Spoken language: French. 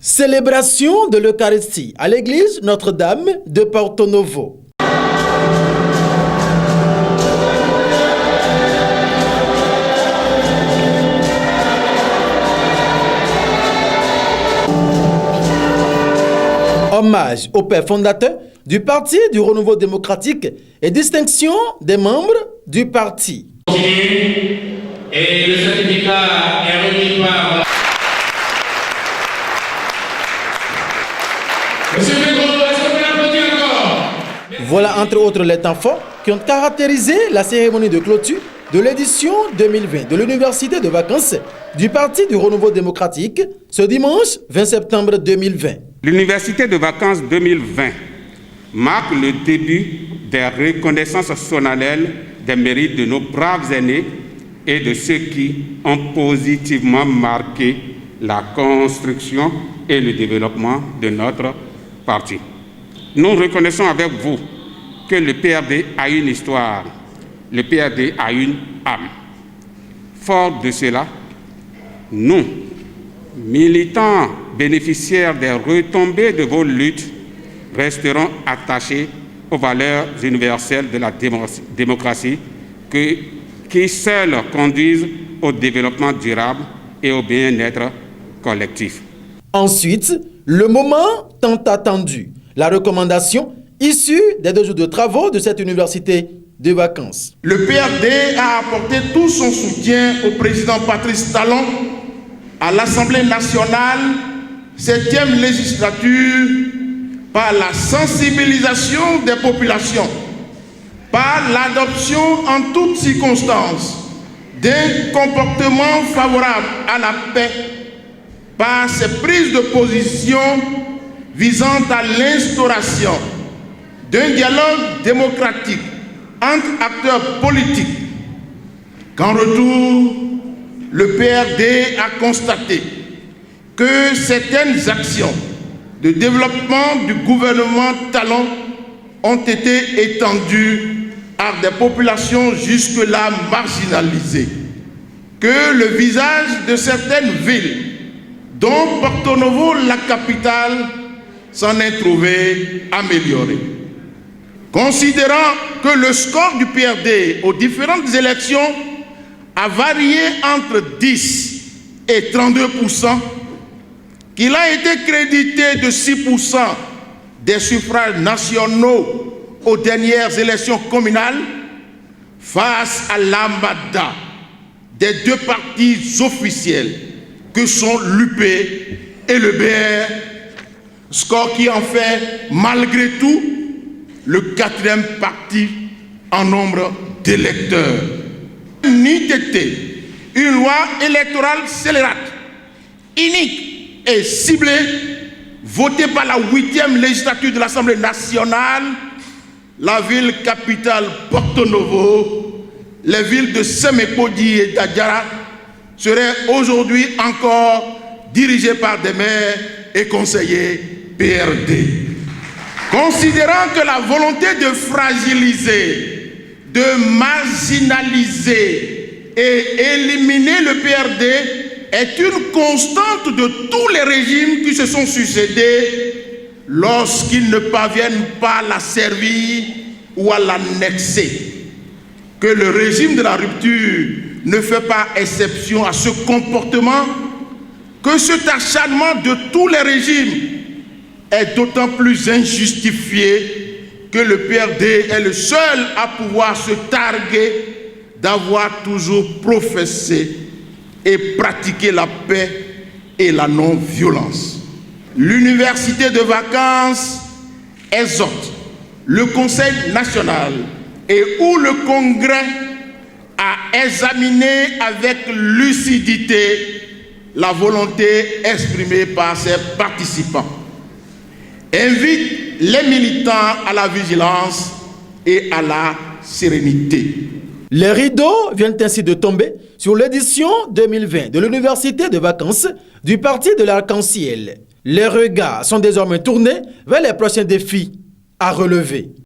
Célébration de l'Eucharistie à l'église Notre-Dame de Porto Novo. Hommage au père fondateur du Parti du Renouveau démocratique et distinction des membres du parti. Et le certificat est remis par... Monsieur Pedro, est-ce que vous l'applaudissez encore? Voilà entre autres les temps forts qui ont caractérisé la cérémonie de clôture de l'édition 2020 de l'Université de vacances du Parti du Renouveau démocratique ce dimanche 20 septembre 2020. L'Université de vacances 2020 marque le début des reconnaissances solennelles des mérites de nos braves aînés et de ceux qui ont positivement marqué la construction et le développement de notre parti. Nous reconnaissons avec vous que le PRD a une histoire, le PRD a une âme. Fort de cela, nous, militants bénéficiaires des retombées de vos luttes, resteront attachés aux valeurs universelles de la démocratie qui seules conduisent au développement durable et au bien-être collectif. Ensuite, le moment tant attendu, la recommandation issue des 2 jours de travaux de cette université de vacances. Le PRD a apporté tout son soutien au président Patrice Talon à l'Assemblée nationale, 7e législature, par la sensibilisation des populations, par l'adoption en toutes circonstances d'un comportement favorable à la paix, par ses prises de position visant à l'instauration d'un dialogue démocratique entre acteurs politiques, qu'en retour, le PRD a constaté que certaines actions de développement du gouvernement Talon ont été étendues à des populations jusque-là marginalisées, que le visage de certaines villes, dont Porto Novo, la capitale, s'en est trouvé amélioré. Considérant que le score du PRD aux différentes élections a varié entre 10 et 32%, qu'il a été crédité de 6% des suffrages nationaux aux dernières élections communales, face à l'ambada des 2 partis officiels que sont l'UP et le BR, score qui en fait malgré tout le 4e parti en nombre d'électeurs. N'eût été une loi électorale scélérate, unique et ciblée, votée par la 8e législature de l'Assemblée nationale, la ville capitale Porto Novo, les villes de Semekodi et d'Adjara seraient aujourd'hui encore dirigées par des maires et conseillers PRD. Considérant que la volonté de fragiliser, de marginaliser et éliminer le PRD est une constante de tous les régimes qui se sont succédés lorsqu'ils ne parviennent pas à la servir ou à l'annexer. Que le régime de la rupture ne fait pas exception à ce comportement, que cet acharnement de tous les régimes est d'autant plus injustifié que le PRD est le seul à pouvoir se targuer d'avoir toujours professé et pratiqué la paix et la non-violence. L'Université de vacances exhorte le Conseil national et où le Congrès a examiné avec lucidité la volonté exprimée par ses participants. Invite les militants à la vigilance et à la sérénité. Les rideaux viennent ainsi de tomber sur l'édition 2020 de l'Université de vacances du Parti de l'Arc-en-Ciel. Les regards sont désormais tournés vers les prochains défis à relever.